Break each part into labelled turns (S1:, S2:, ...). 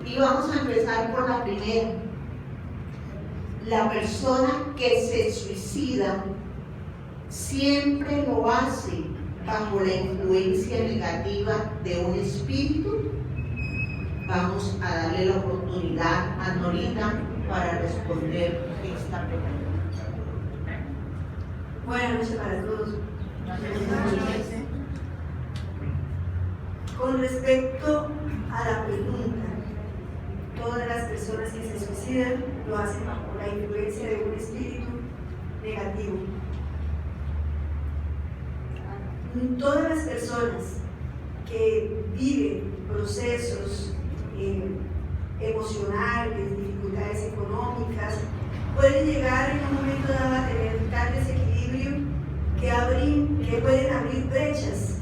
S1: Y vamos a empezar por la primera. La persona que se suicida siempre lo hace bajo la influencia negativa de un espíritu. Vamos a darle la oportunidad a Norita para responder esta pregunta.
S2: Buenas noches para todos. Con respecto a la pregunta, todas las personas que se suicidan lo hacen bajo la influencia de un espíritu negativo. Todas las personas que viven procesos emocionales, dificultades económicas, pueden llegar en un momento dado a tener tal desequilibrio que pueden abrir brechas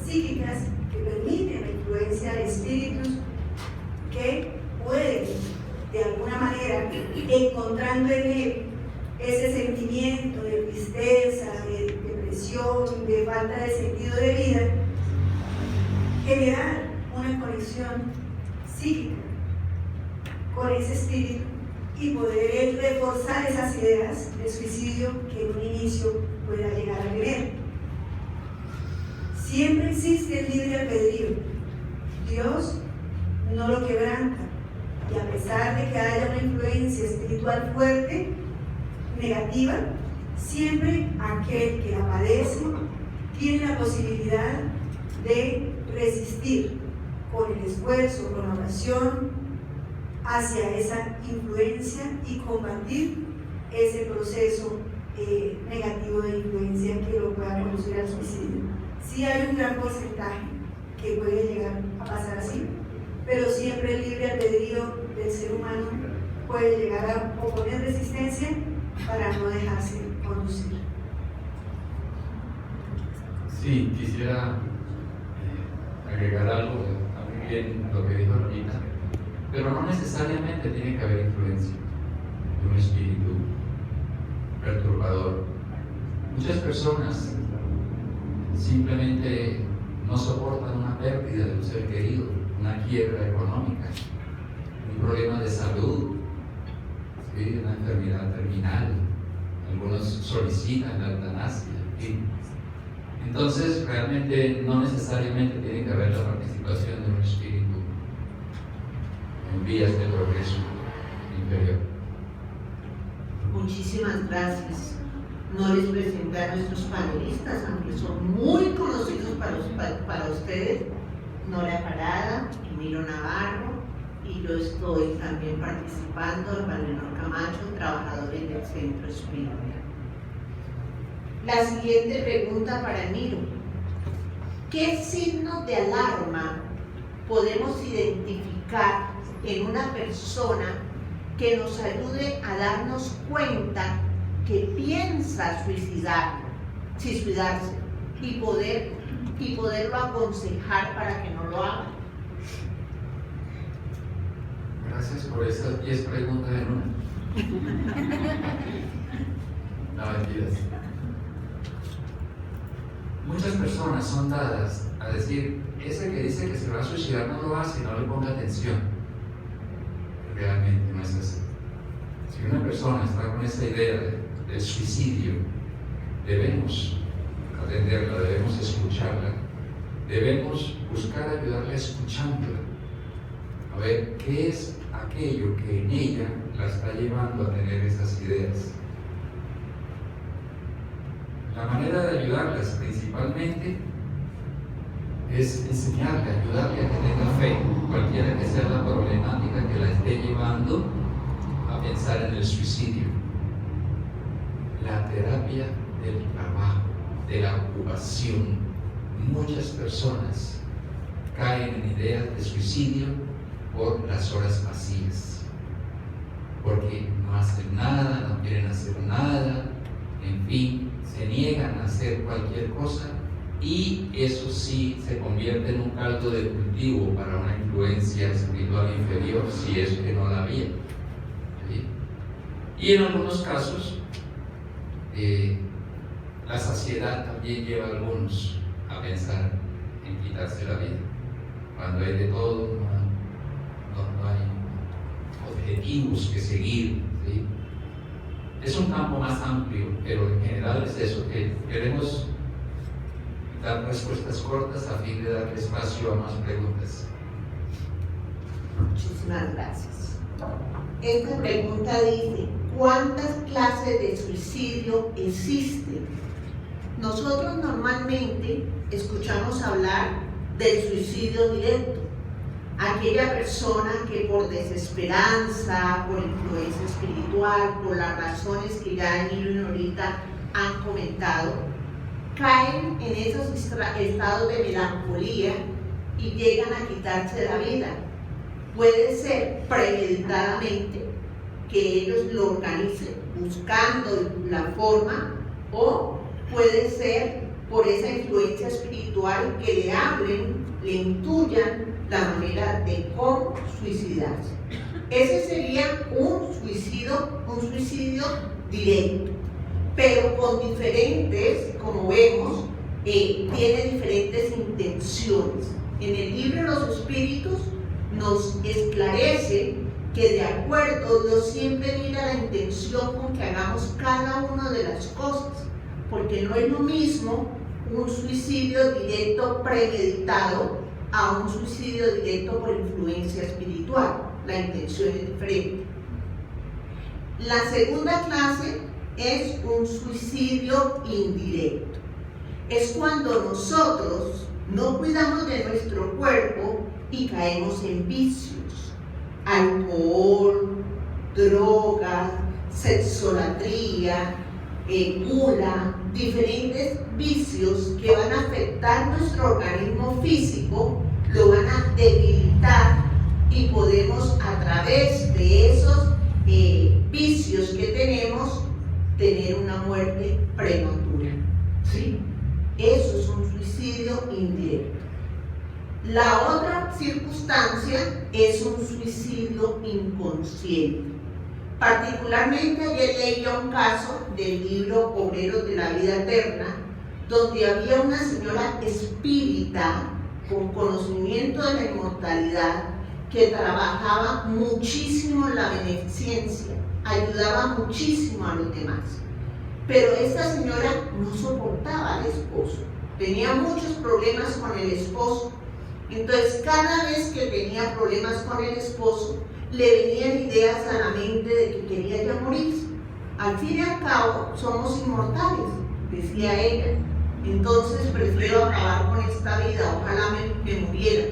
S2: psíquicas que permiten la influencia de espíritus que pueden, de alguna manera, encontrando en él ese sentimiento de tristeza, de depresión, de falta de sentido de vida, generar una conexión psíquica con ese espíritu y poder reforzar esas ideas de suicidio que en un inicio pueda llegar a tener. Siempre existe el libre albedrío. Dios no lo quebranta, y a pesar de que haya una influencia espiritual fuerte, negativa, siempre aquel que la padece tiene la posibilidad de resistir con el esfuerzo, con la oración, hacia esa influencia y combatir ese proceso negativo de influencia que lo pueda conducir al suicidio. Sí hay un gran porcentaje que puede llegar a pasar así, pero siempre el libre albedrío del ser humano puede llegar a oponer resistencia para no dejarse conducir.
S3: Sí, quisiera agregar algo a muy bien lo que dijo Lolita, pero no necesariamente tiene que haber influencia de un espíritu perturbador. Muchas personas simplemente no soportan una pérdida de un ser querido, una quiebra económica, un problema de salud, ¿sí? Una enfermedad terminal. Algunos solicitan la eutanasia, ¿sí? Entonces, realmente no necesariamente tiene que haber la participación de un espíritu en vías de progreso inferior.
S1: Muchísimas gracias. No les presenté a nuestros panelistas, aunque son muy conocidos para ustedes. Nora Parada, Emilio Navarro, y yo estoy también participando, Valenor Camacho, trabajadores del Centro Espírita. La siguiente pregunta para Emilio: ¿qué signos de alarma podemos identificar en una persona que nos ayude a darnos cuenta que piensa suicidarse y poderlo aconsejar para que no lo haga?
S3: Gracias por esas 10 preguntas en una. No, mentiras. Muchas personas son dadas a decir, ese que dice que se va a suicidar no lo hace, no le ponga atención. Realmente no es así. Si una persona está con esa idea del suicidio, debemos atenderla, debemos escucharla, debemos buscar ayudarla escuchándola, a ver qué es aquello que en ella la está llevando a tener esas ideas. La manera de ayudarlas principalmente es enseñarle, ayudarle a que tenga fe, cualquiera que sea la problemática que la esté llevando a pensar en el suicidio. La terapia del trabajo, de la ocupación. Muchas personas caen en ideas de suicidio por las horas vacías, porque no hacen nada, no quieren hacer nada, en fin, se niegan a hacer cualquier cosa, y eso sí se convierte en un caldo de cultivo para una influencia espiritual inferior, si es que no la había. ¿Sí? Y en algunos casos la saciedad también lleva a algunos a pensar en quitarse la vida. Cuando hay de todo, no objetivos que seguir, ¿sí? Es un campo más amplio, pero en general es eso, que queremos dar respuestas cortas a fin de dar espacio a más preguntas.
S1: Muchísimas gracias. Esta pregunta dice, ¿cuántas clases de suicidio existen? Nosotros normalmente escuchamos hablar del suicidio directo, aquella persona que por desesperanza, por influencia espiritual, por las razones que ya Emilio ahorita han comentado, caen en esos estados de melancolía y llegan a quitarse la vida. Puede ser premeditadamente, que ellos lo organicen buscando la forma, o puede ser por esa influencia espiritual que le hablen, le intuyan la manera de cómo suicidarse. Ese sería un suicidio directo, pero con diferentes, como vemos, tiene diferentes intenciones. En el libro de los Espíritus nos esclarece que de acuerdo, Dios siempre mira la intención con que hagamos cada una de las cosas, porque no es lo mismo un suicidio directo premeditado a un suicidio directo por influencia espiritual. La intención es diferente. La segunda clase es un suicidio indirecto. Es cuando nosotros no cuidamos de nuestro cuerpo y caemos en vicios, alcohol, drogas, sexolatría, gula, diferentes vicios que van a afectar nuestro organismo físico, lo van a debilitar y podemos a través de esos vicios que tenemos tener una muerte prematura, ¿sí? Eso es un suicidio indirecto. La otra circunstancia es un suicidio inconsciente. Particularmente ayer leía un caso del libro Obreros de la Vida Eterna, donde había una señora espírita con conocimiento de la inmortalidad que trabajaba muchísimo en la beneficencia, ayudaba muchísimo a los demás. Pero esta señora no soportaba al esposo, tenía muchos problemas con el esposo. Entonces, cada vez que tenía problemas con el esposo, le venían ideas a la mente de que quería ya morirse. Al fin y al cabo, somos inmortales, decía ella. Entonces, prefiero acabar con esta vida, ojalá me muriera.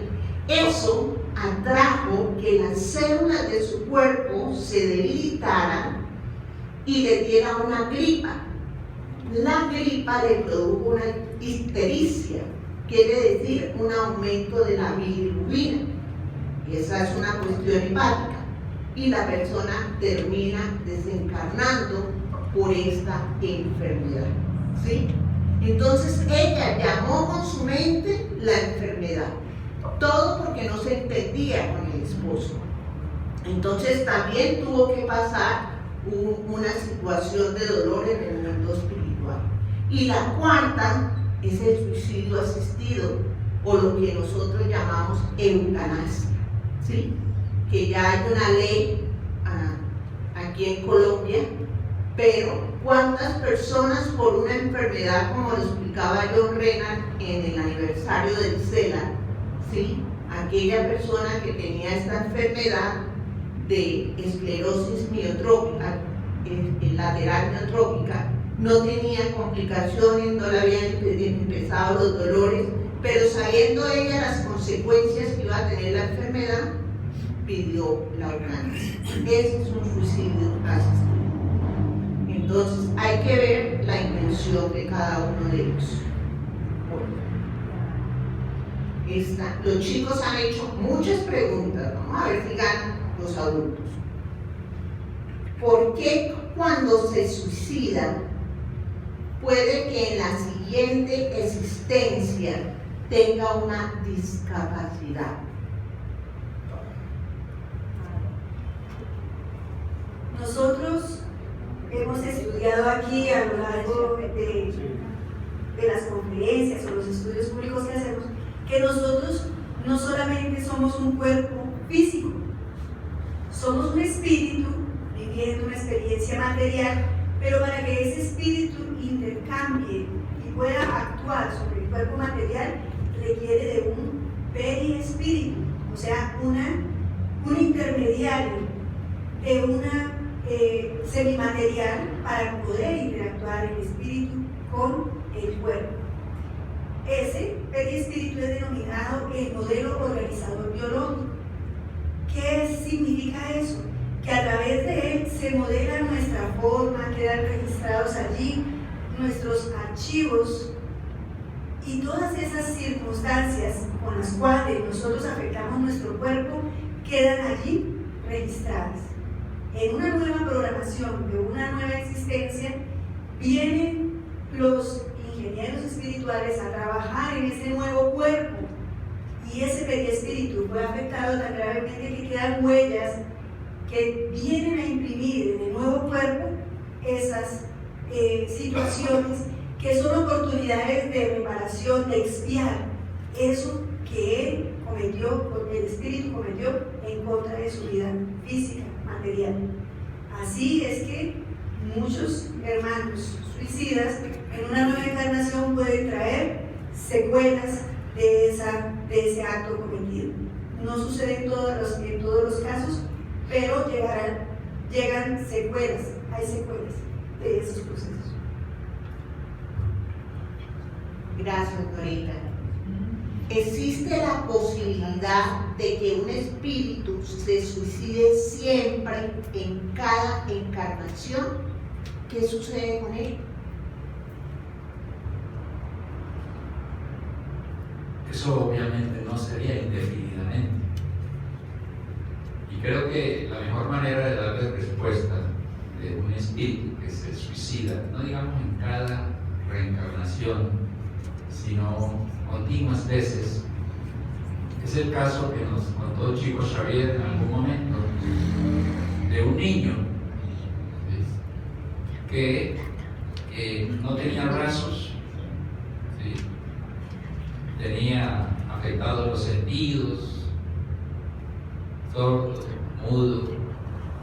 S1: Eso atrajo que las células de su cuerpo se debilitaran y le diera una gripa. La gripa le produjo una ictericia, quiere decir un aumento de la bilirrubina. Esa es una cuestión hepática y la persona termina desencarnando por esta enfermedad, ¿sí? Entonces ella llamó con su mente la enfermedad, todo porque no se entendía con el esposo. Entonces también tuvo que pasar una situación de dolor en el mundo espiritual. Y la cuarta es el suicidio asistido, o lo que nosotros llamamos eutanasia, ¿sí? Que ya hay una ley aquí en Colombia, pero ¿cuántas personas por una enfermedad, como lo explicaba John Renan en el aniversario del CELA, ¿sí? Aquella persona que tenía esta enfermedad de esclerosis miotrópica, lateral miotrópica, no tenía complicaciones, no le habían empezado los dolores, pero sabiendo ella las consecuencias que iba a tener la enfermedad, pidió la eutanasia. Ese es un suicidio asistido. Entonces hay que ver la intención de cada uno de ellos. Los chicos han hecho muchas preguntas, vamos a ver si ganan los adultos. ¿Por qué cuando se suicida puede que en la siguiente existencia tenga una discapacidad?
S2: Nosotros hemos estudiado aquí a lo largo de las conferencias o los estudios públicos que hacemos, que nosotros no solamente somos un cuerpo físico, Somos un espíritu viviendo una experiencia material, pero para que ese espíritu intercambie y pueda actuar sobre el cuerpo material, requiere de un periespíritu, o sea, un intermediario, de una semimaterial para poder interactuar el espíritu con el cuerpo. Ese periespíritu es denominado el modelo organizador biológico. ¿Qué significa eso? Que a través de él se modela nuestra forma, quedan registrados allí nuestros archivos y todas esas circunstancias con las cuales nosotros afectamos nuestro cuerpo quedan allí registradas. En una nueva programación de una nueva existencia vienen los ingenieros espirituales a trabajar en ese nuevo cuerpo y ese periespíritu fue afectado tan gravemente que quedan huellas que vienen a imprimir en el nuevo cuerpo esas situaciones que son oportunidades de reparación, de expiar eso que él cometió, el espíritu cometió en contra de su vida física, material. Así es que muchos hermanos suicidas en una nueva encarnación pueden traer secuelas de ese acto cometido. No sucede en todos los casos, pero llegan secuelas, hay secuelas de esos procesos.
S1: Gracias, Norita. ¿Existe la posibilidad de que un espíritu se suicide siempre en cada encarnación? ¿Qué sucede con él?
S3: Eso obviamente no sería indefinidamente. Y creo que la mejor manera de darle respuesta de un espíritu que se suicida, no digamos en cada reencarnación, sino continuas veces, es el caso que nos contó Chico Xavier en algún momento, de un niño que no tenía brazos, ¿sí? Tenía afectados los sentidos, sordo, mudo,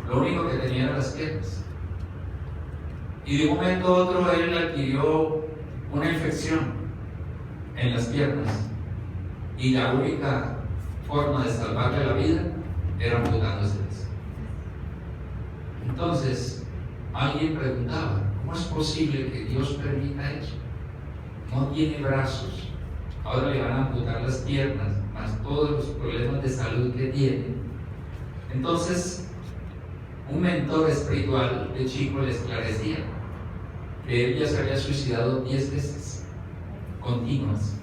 S3: lo único que tenía eran las piernas. Y de un momento a otro él adquirió una infección en las piernas y la única forma de salvarle la vida era amputándoselas. Entonces alguien preguntaba, ¿cómo es posible que Dios permita eso? No tiene brazos, ahora le van a amputar las piernas, más todos los problemas de salud que tiene. Entonces un mentor espiritual de Chico le esclarecía que él ya se había suicidado 10 veces continuas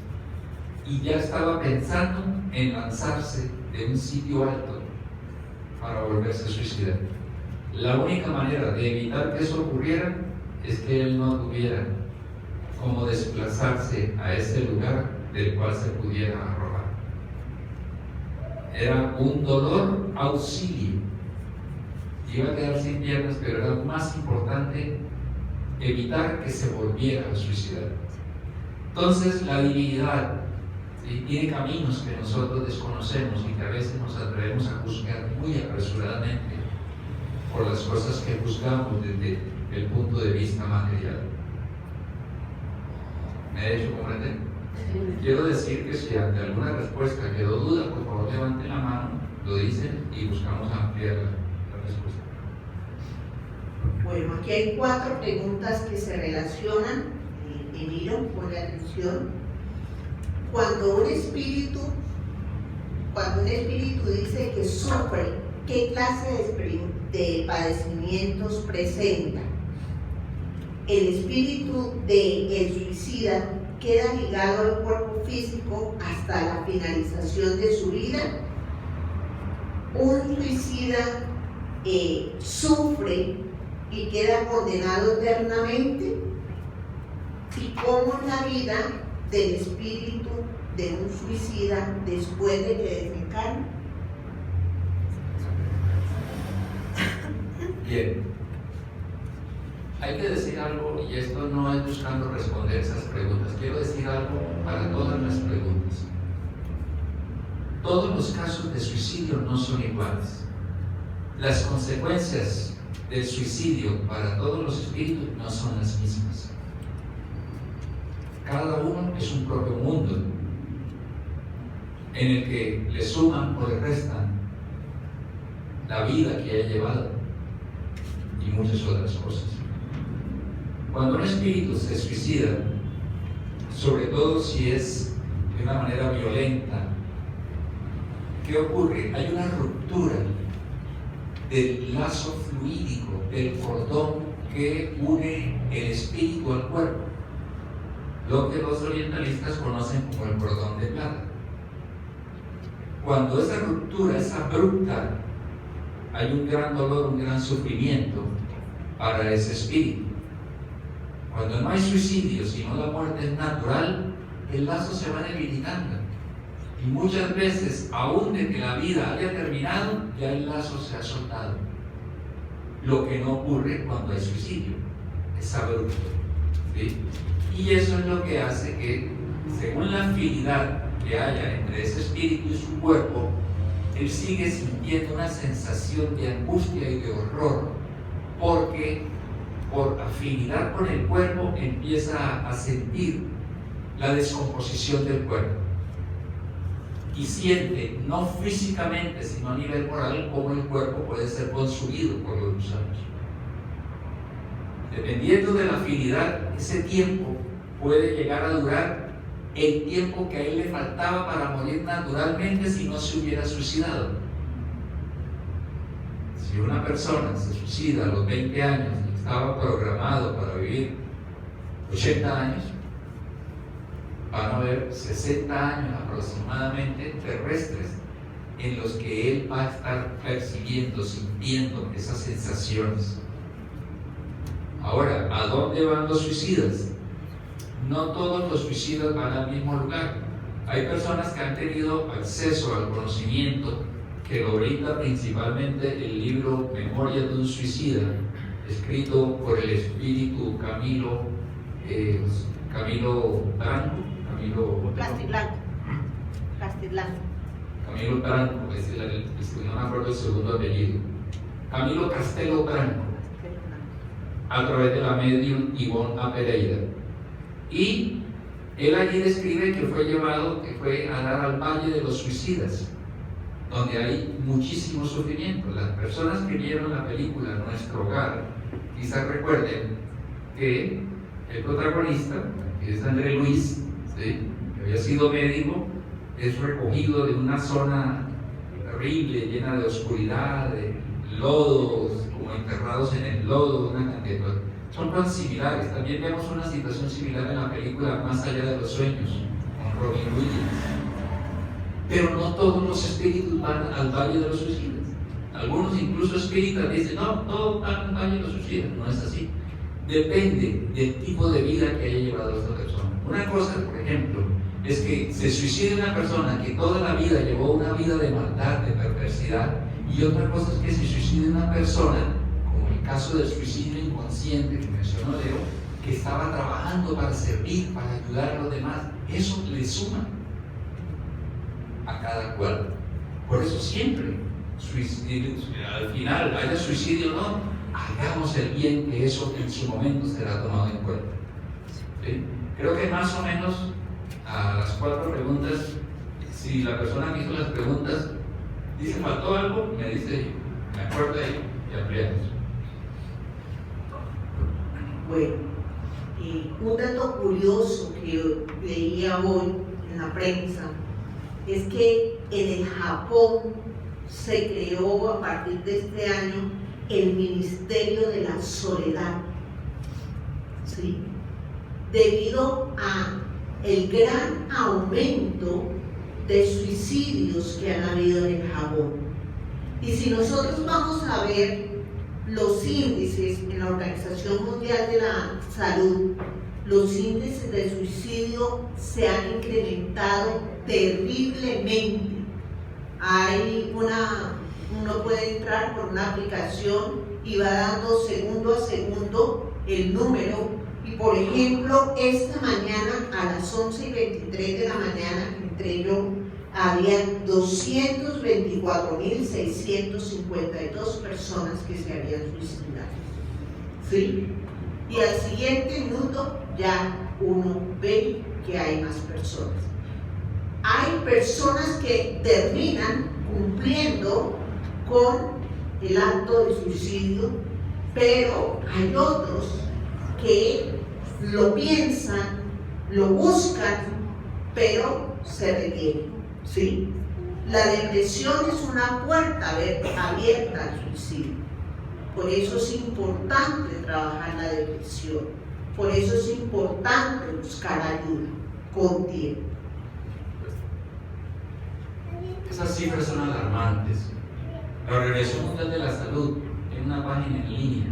S3: y ya estaba pensando en lanzarse de un sitio alto para volverse a suicidar. La única manera de evitar que eso ocurriera es que él no tuviera cómo desplazarse a ese lugar del cual se pudiera arrojar. Era un dolor auxilio. Iba a quedar sin piernas, pero era más importante evitar que se volviera a suicidar. Entonces la divinidad, ¿sí?, tiene caminos que nosotros desconocemos y que a veces nos atrevemos a juzgar muy apresuradamente por las cosas que juzgamos desde el punto de vista material. ¿Me he hecho comprender? Quiero decir que si ante alguna respuesta quedó duda, por favor levanten la mano, lo dicen y buscamos ampliar la respuesta.
S1: Bueno, aquí hay 4 preguntas que se relacionan, Emilio, ponle atención. Cuando un espíritu dice que sufre, ¿qué clase de padecimientos presenta? El espíritu del suicida queda ligado al cuerpo físico hasta la finalización de su vida. Un suicida sufre y queda condenado eternamente. ¿Y cómo es la vida del espíritu de un suicida después de que desencarna?
S3: Bien, hay que decir algo, y esto no es buscando responder esas preguntas, quiero decir algo para todas las preguntas. Todos los casos de suicidio no son iguales. las consecuencias del suicidio para todos los espíritus no son las mismas. Cada uno es un propio mundo en el que le suman o le restan la vida que haya llevado y muchas otras cosas. Cuando un espíritu se suicida, sobre todo si es de una manera violenta, ¿qué ocurre? Hay una ruptura del lazo fluídico, del cordón que une el espíritu al cuerpo, lo que los orientalistas conocen como el cordón de plata. Cuando esa ruptura es abrupta, hay un gran dolor, un gran sufrimiento para ese espíritu. Cuando no hay suicidio, sino la muerte es natural, el lazo se va debilitando. Y muchas veces, aún de que la vida haya terminado, ya el lazo se ha soltado. Lo que no ocurre cuando hay suicidio, es abrupto, ¿sí? Y eso es lo que hace que, según la afinidad que haya entre ese espíritu y su cuerpo, él sigue sintiendo una sensación de angustia y de horror, porque por afinidad con el cuerpo empieza a sentir la descomposición del cuerpo y siente, no físicamente sino a nivel moral, cómo el cuerpo puede ser consumido por los gusanos. Dependiendo de la afinidad, ese tiempo puede llegar a durar el tiempo que a él le faltaba para morir naturalmente si no se hubiera suicidado. Si una persona se suicida a los 20 años y estaba programado para vivir 80 años, van a haber 60 años aproximadamente terrestres en los que él va a estar percibiendo, sintiendo esas sensaciones. Ahora, ¿a dónde van los suicidas? No todos los suicidas van al mismo lugar. Hay personas que han tenido acceso al conocimiento que lo brinda principalmente el libro Memorias de un suicida, escrito por el espíritu Camilo Branco. Camilo Branco, no me acuerdo el segundo apellido. Camilo Castelo Branco, a través de la medium Ivonne A. Pereira. Y él allí describe que fue a dar al Valle de los Suicidas, donde hay muchísimo sufrimiento. Las personas que vieron la película Nuestro Hogar quizás recuerden que el protagonista, que es André Luis, ¿sí?, que había sido médico, es recogido de una zona terrible, llena de oscuridad, de lodos, como enterrados en el lodo, una cantidad de cosas. Son cosas similares. También vemos una situación similar en la película Más allá de los sueños, con Robin Williams. Pero no todos los espíritus van al Valle de los Suicidas. Algunos, incluso espíritas, dicen, no, todos van al Valle de los Suicidas. No es así. Depende del tipo de vida que haya llevado esta persona. Una cosa, por ejemplo, es que se suicide una persona que toda la vida llevó una vida de maldad, de perversidad, y otra cosa es que se suicide una persona, como el caso del suicidio inconsciente que mencionó Leo, que estaba trabajando para servir, para ayudar a los demás. Eso le suma a cada cual. Por eso siempre, al final, haya suicidio o no, hagamos el bien, que eso en su momento será tomado en cuenta. ¿Sí? Creo que más o menos a las 4 preguntas, si la persona que hizo las preguntas dice faltó algo, me dice, me acuerdo ahí y ampliamos.
S1: Bueno, un dato curioso que leía hoy en la prensa es que en el Japón se creó a partir de este año el Ministerio de la Soledad, ¿sí?, debido a el gran aumento de suicidios que han habido en el Japón. Y si nosotros vamos a ver los índices en la Organización Mundial de la Salud, los índices de suicidio se han incrementado terriblemente. Uno puede entrar por una aplicación y va dando segundo a segundo el número. Y por ejemplo, esta mañana a las 11:23 de la mañana entré yo habían 224.652 personas que se habían suicidado. ¿Sí? Y al siguiente minuto ya uno ve que hay más personas. Hay personas que terminan cumpliendo con el acto de suicidio, pero hay otros que lo piensan, lo buscan, pero se detienen. ¿Sí? La depresión es una puerta abierta al suicidio. Por eso es importante trabajar la depresión. Por eso es importante buscar ayuda con tiempo.
S3: Esas cifras son alarmantes. La Organización Mundial de la Salud en una página en línea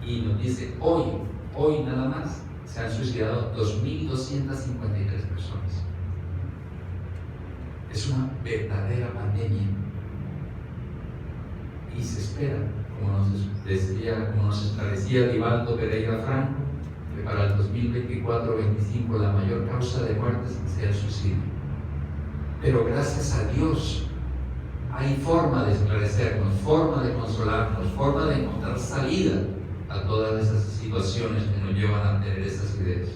S3: y nos dice hoy nada más se han suicidado 2.253 personas. Es una verdadera pandemia y se espera, como nos esclarecía Divaldo Pereira Franco, que para el 2024-25 la mayor causa de muertes sea el suicidio. Pero gracias a Dios hay forma de esclarecernos, forma de consolarnos, forma de encontrar salida a todas esas situaciones que nos llevan a tener esas ideas.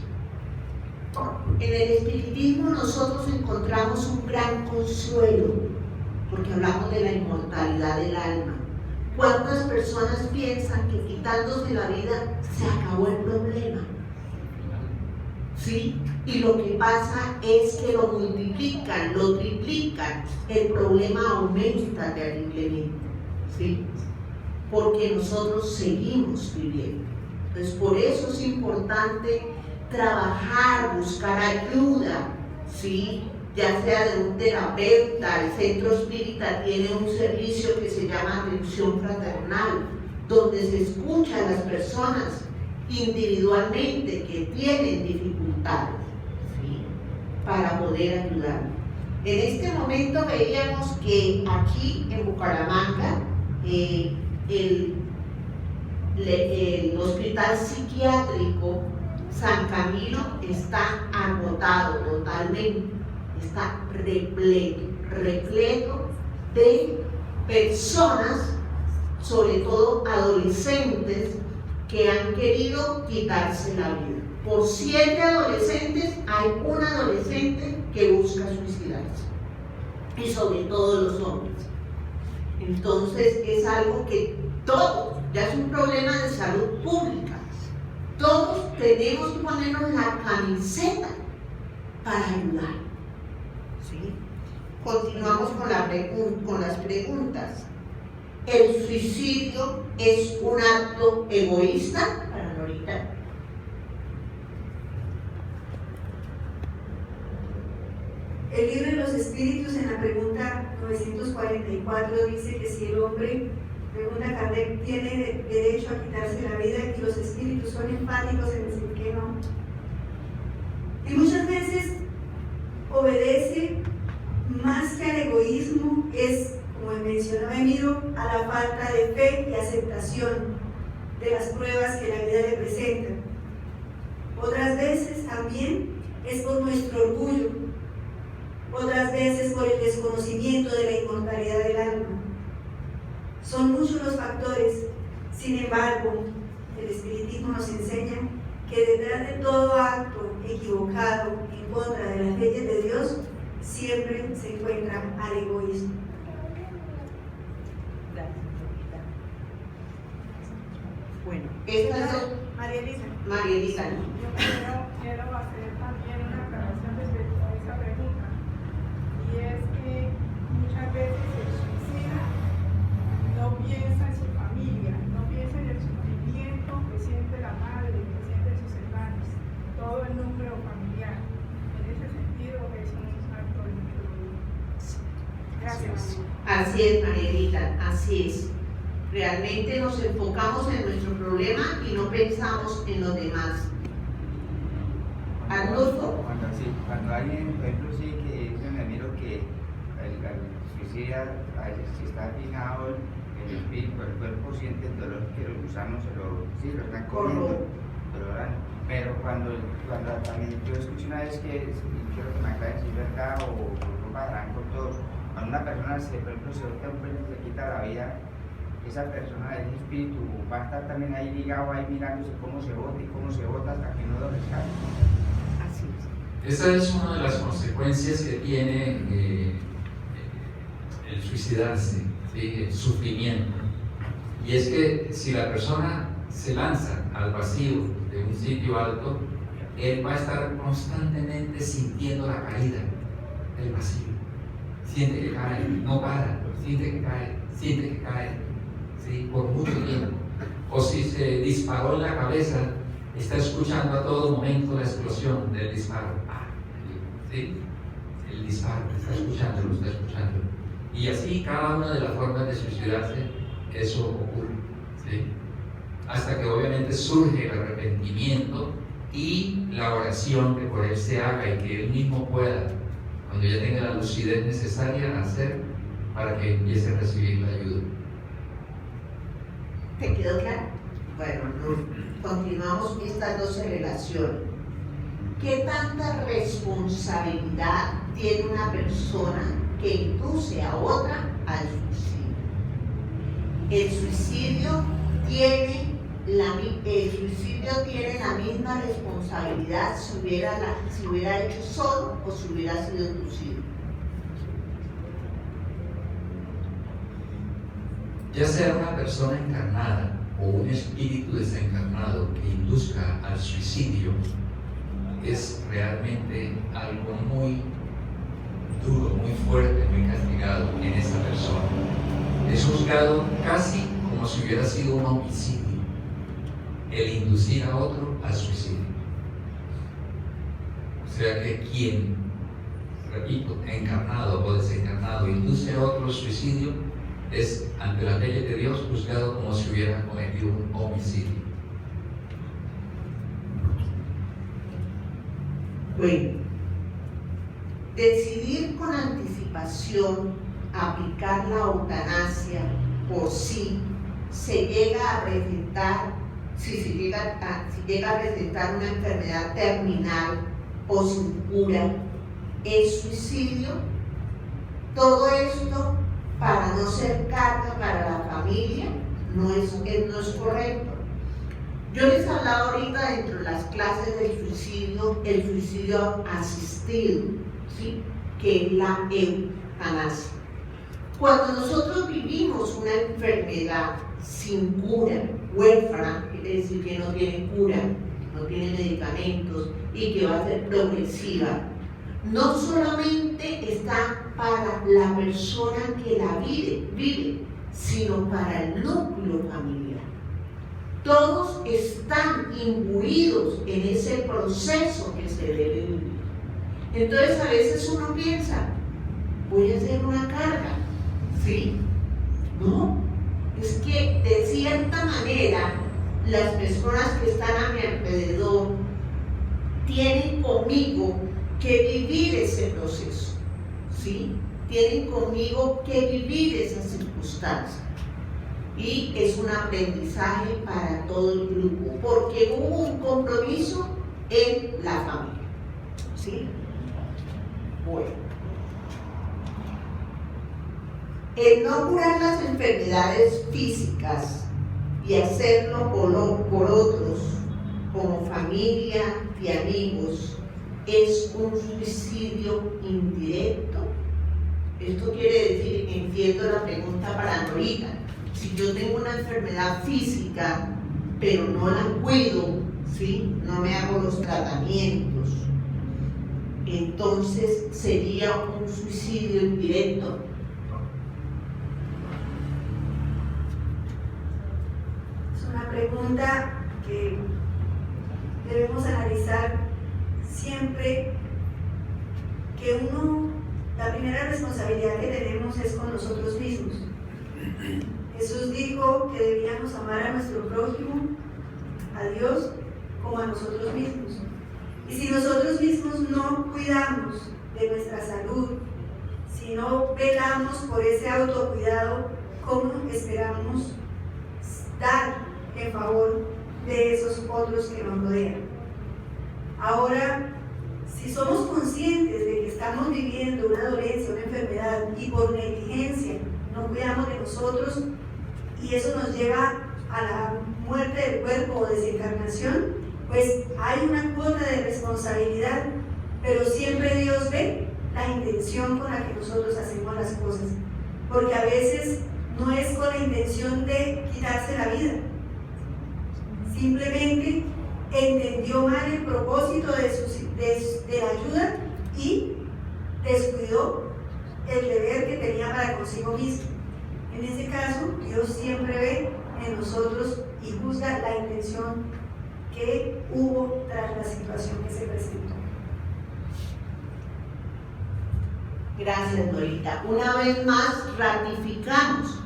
S1: En el espiritismo nosotros encontramos un gran consuelo, porque hablamos de la inmortalidad del alma. ¿Cuántas personas piensan que quitándose la vida se acabó el problema? ¿Sí? Y lo que pasa es que lo multiplican, lo triplican, el problema aumenta terriblemente. ¿Sí? Porque nosotros seguimos viviendo. Entonces, por eso es importante trabajar, buscar ayuda, ¿sí? Ya sea de un terapeuta. El centro espírita tiene un servicio que se llama atención fraternal, donde se escucha a las personas individualmente que tienen dificultades, ¿sí? Para poder ayudar. En este momento veíamos que aquí en Bucaramanga el hospital psiquiátrico San Camilo está agotado totalmente, está repleto de personas, sobre todo adolescentes, que han querido quitarse la vida. Por 7 adolescentes hay un adolescente que busca suicidarse, y sobre todo los hombres. Entonces es algo que todos, ya es un problema de salud pública. Todos tenemos que ponernos la camiseta para ayudar. ¿Sí? Continuamos con las preguntas. ¿El suicidio es un acto egoísta? Para Norita.
S2: El libro de los espíritus, en la pregunta 944, dice que si el hombre, pregunta Kardec, tiene derecho a quitarse la vida, y los espíritus son enfáticos en decir que no. Y muchas veces obedece más que al egoísmo, es, como mencionaba Emiro, a la falta de fe y aceptación de las pruebas que la vida le presenta. Otras veces también es por nuestro orgullo, otras veces por el desconocimiento de la inmortalidad del alma. Son muchos los factores. Sin embargo, el espiritismo nos enseña que detrás de todo acto equivocado en contra de las leyes de Dios siempre se encuentra al egoísmo.
S1: Bueno, estas dos.
S2: María Elisa.
S1: María Elisa.
S4: Yo quiero hacer también una aclaración respecto a esa pregunta, y es que muchas veces el suicida no piensa en su familia, no piensa en el sufrimiento que siente la madre, que sienten sus hermanos, todo el núcleo familiar. En ese sentido es un acto de mucho dolor. Gracias.
S1: Así es, Marielita, así es. Realmente nos enfocamos en nuestro problema y no pensamos en los demás. Arnulfo.
S5: Cuando alguien, por ejemplo, sí, que yo me miro que el suicida, si está fijado el espíritu, el cuerpo siente el dolor que los gusanos lo están comiendo, pero cuando también yo escuché una vez que, quiero que me aclaren si es verdad o no pagarán con todo. Cuando una persona, por ejemplo, se bota un perro y le quita la vida, esa persona, ese espíritu, va a estar también ahí ligado, ahí mirándose cómo se bota y cómo se bota hasta que no lo rescate.
S1: Así es.
S3: Esa es una de las consecuencias que tiene el suicidarse, ¿sí? El sufrimiento. Y es que si la persona se lanza al vacío de un sitio alto, él va a estar constantemente sintiendo la caída del vacío. Siente que cae, no para, siente que cae, ¿sí? Por mucho tiempo. O si se disparó en la cabeza, está escuchando a todo momento la explosión del disparo. ¿Sí? El disparo, está escuchando. Y así cada una de las formas de suicidarse, eso ocurre. ¿Sí? Hasta que obviamente surge el arrepentimiento y la oración que por él se haga y que él mismo pueda, cuando ya tenga la lucidez necesaria, hacer para que empiece a recibir la ayuda.
S1: ¿Te quedó claro? Bueno, continuamos estas dos relaciones. ¿Qué tanta responsabilidad tiene una persona que induce a otra al suicidio? El suicidio tiene la misma responsabilidad si hubiera hecho solo o si hubiera sido inducido.
S3: Ya sea una persona encarnada o un espíritu desencarnado que induzca al suicidio, es realmente algo muy duro, muy fuerte, muy castigado en esa persona. Es juzgado casi como si hubiera sido un homicidio el inducir a otro al suicidio. O sea que quien, repito, encarnado o desencarnado, induce a otro al suicidio, es ante las leyes de Dios juzgado como si hubiera cometido un homicidio.
S1: Bueno, decidir con anticipación aplicar la eutanasia por sí se llega a presentar, si llega a presentar una enfermedad terminal o sin cura, es suicidio. Todo esto, para no ser carga para la familia, no es correcto. Yo les hablaba ahorita dentro de las clases del suicidio, el suicidio asistido, ¿sí? Que es la eutanasia. Cuando nosotros vivimos una enfermedad sin cura, huérfana, quiere decir que no tiene cura, no tiene medicamentos y que va a ser progresiva, no solamente está para la persona que la vive, sino para el núcleo familiar. Todos están imbuidos en ese proceso que se debe vivir. Entonces a veces uno piensa, voy a hacer una carga, ¿sí? No, es que de cierta manera las personas que están a mi alrededor tienen conmigo que vivir ese proceso, ¿sí? Tienen conmigo que vivir esa circunstancia. Y es un aprendizaje para todo el grupo, porque hubo un compromiso en la familia, ¿sí? Bueno. El no curar las enfermedades físicas y hacerlo por otros, como familia y amigos, es un suicidio indirecto. Esto quiere decir, entiendo la pregunta para Norita, si yo tengo una enfermedad física, pero no la cuido, ¿sí? No me hago los tratamientos, entonces sería un suicidio indirecto.
S2: Es una pregunta que debemos analizar siempre, que la primera responsabilidad que tenemos es con nosotros mismos. Jesús dijo que debíamos amar a nuestro prójimo, a Dios, como a nosotros mismos. Y si nosotros mismos no cuidamos de nuestra salud, si no velamos por ese autocuidado, ¿cómo esperamos dar en favor de esos otros que nos rodean? Ahora, Si somos conscientes de que estamos viviendo una dolencia, una enfermedad, y por negligencia no cuidamos de nosotros, y eso nos lleva a la muerte del cuerpo o desencarnación, pues hay una cuota de responsabilidad, pero siempre Dios ve la intención con la que nosotros hacemos las cosas, porque a veces no es con la intención de quitarse la vida, simplemente entendió mal el propósito de la ayuda y descuidó el deber que tenía para consigo mismo. En ese caso, Dios siempre ve en nosotros y juzga la intención que hubo tras la situación que se presentó.
S1: Gracias, Norita. Una vez más ratificamos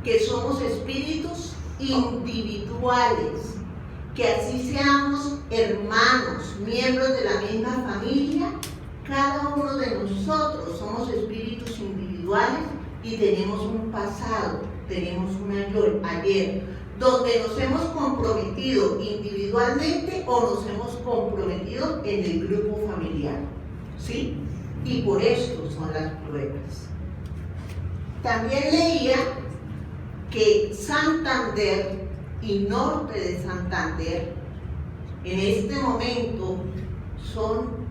S1: que somos espíritus individuales, que así seamos hermanos, miembros de la misma familia, cada uno de nosotros somos espíritus individuales y tenemos un pasado, tenemos un ayer, donde nos hemos comprometido individualmente o nos hemos comprometido en el grupo familiar, ¿sí? Y por esto son las pruebas. También leía que Santander y Norte de Santander en este momento son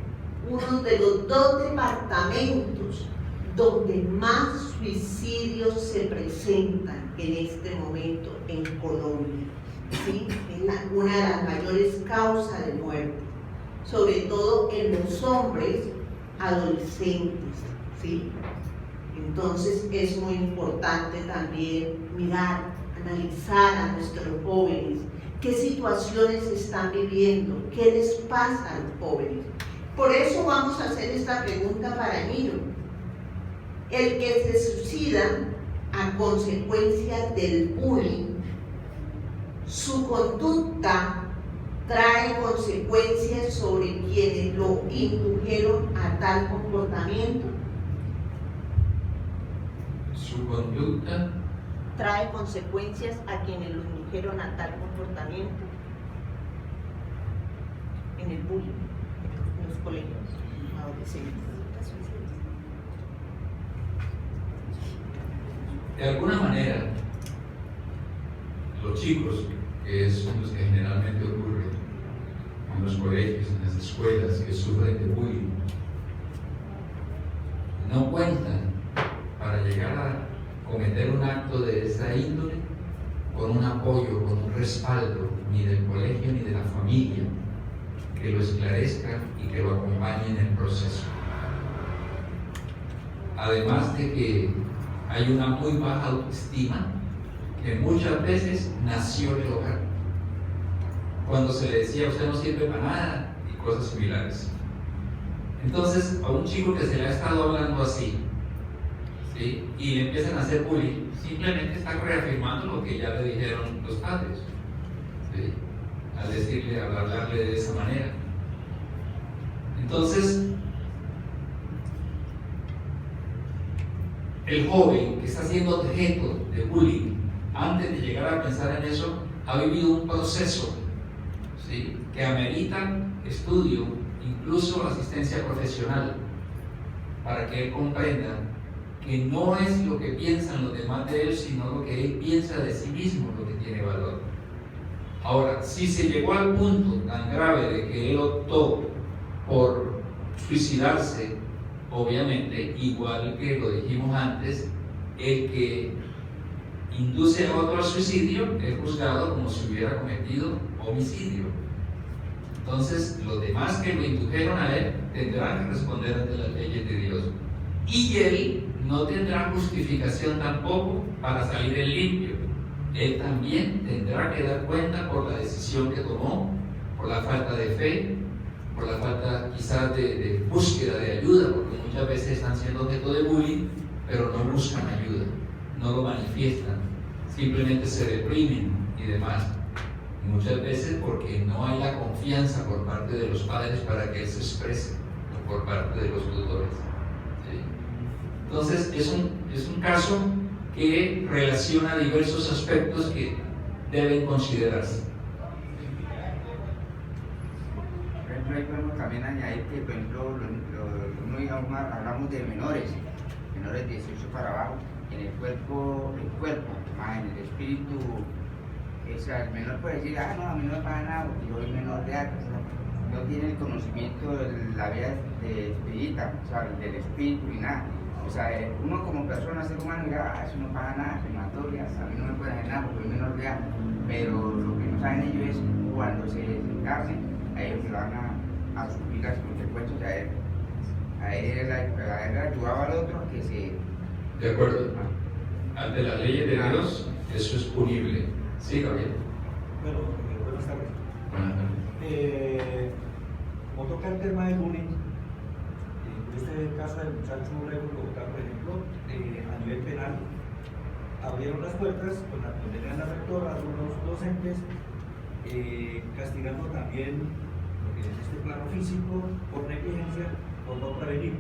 S1: uno de los 2 departamentos donde más suicidios se presentan en este momento en Colombia, ¿sí? Es una de las mayores causas de muerte, sobre todo en los hombres adolescentes, ¿sí? Entonces es muy importante también mirar, analizar a nuestros jóvenes, qué situaciones están viviendo, qué les pasa a los jóvenes. Por eso vamos a hacer esta pregunta para Niro. El que se suicida a consecuencia del bullying, su conducta trae consecuencias sobre quienes lo indujeron a tal comportamiento.
S3: Su conducta
S1: trae consecuencias a quienes lo indujeron a tal comportamiento en el bullying, en los colegios adolescentes.
S3: de alguna manera, los chicos, que son los que generalmente ocurren en los colegios, en las escuelas, que sufren de bullying, no cuentan para llegar a cometer un acto de esa índole con un apoyo, con un respaldo, ni del colegio ni de la familia, que lo esclarezca y que lo acompañe en el proceso. Además de que hay una muy baja autoestima que muchas veces nació en el hogar, cuando se le decía usted no sirve para nada y cosas similares. Entonces, a un chico que se le ha estado hablando así, ¿sí?, y le empiezan a hacer bullying, simplemente está reafirmando lo que ya le dijeron los padres, ¿sí?, al decirle, al hablarle de esa manera. Entonces, el joven que está siendo objeto de bullying, antes de llegar a pensar en eso, ha vivido un proceso, ¿sí?, que amerita estudio, incluso asistencia profesional, para que él comprenda que no es lo que piensan los demás de él, sino lo que él piensa de sí mismo lo que tiene valor. Ahora, si se llegó al punto tan grave de que él optó por suicidarse, obviamente, igual que lo dijimos antes, el que induce a otro al suicidio es juzgado como si hubiera cometido homicidio. Entonces, los demás que lo indujeron a él tendrán que responder ante las leyes de Dios. Y él no tendrá justificación tampoco para salir en limpio. Él también tendrá que dar cuenta por la decisión que tomó, por la falta de fe, por la falta quizás de búsqueda de ayuda, porque muchas veces están siendo objeto de bullying, pero no buscan ayuda, no lo manifiestan, simplemente se deprimen y demás. Muchas veces porque no hay la confianza por parte de los padres para que él se exprese, o por parte de los tutores, ¿sí? Entonces es un caso que relaciona diversos aspectos que deben considerarse.
S5: ejemplo, ahí podemos también añadir que, por ejemplo, hablamos de menores de 18 para abajo, en el cuerpo, más en el espíritu. O sea, el menor puede decir, no, a mí no me pasa nada porque yo soy menor de edad. No tiene el conocimiento de la vida de espírita, o sea, del espíritu ni nada. O sea, uno como persona, ser humano, dirá, eso no pasa nada, crematoria, a mí no me puede hacer nada porque soy menor de edad. Pero lo que no saben ellos es cuando se desencarnen, a ellos que van a sufrir las consecuencias, a él ayudaba al otro a que se...
S3: De acuerdo. Ante las leyes de Dios, eso es punible. Sí, Gabriel.
S6: Bueno, buenas tardes.
S3: Buenas tardes.
S6: Como toca el tema del bullying, en este caso del muchacho Rego Bogotá, por ejemplo, a nivel penal, abrieron las puertas con la condena de la rectora, algunos docentes, castigando también lo que es este plano físico por negligencia, por no prevenir.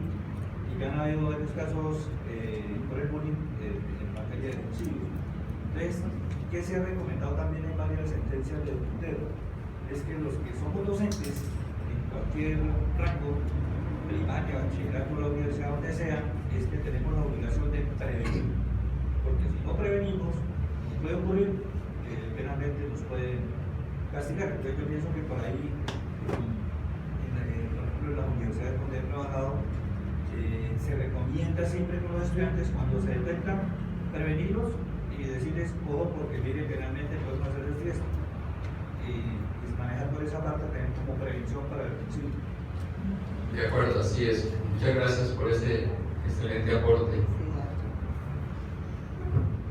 S6: Y ya han habido varios casos por el bullying en materia de homicidios. Entonces, ¿qué se ha recomendado también en varias sentencias del puntero? Es que los que somos docentes en cualquier rango, primaria, bachillerato, la universidad, donde sea, es que tenemos la obligación de prevenir. Porque si no prevenimos, puede ocurrir que penalmente nos pueden castigar. Entonces yo pienso que por ahí, por ejemplo, en las universidades donde he trabajado, se recomienda siempre con los estudiantes cuando se detectan prevenirlos y decirles, ojo, porque mire, penalmente podemos hacer esto y manejar por esa parte también como prevención para el suicidio.
S3: De acuerdo, así es. Muchas gracias por ese excelente aporte.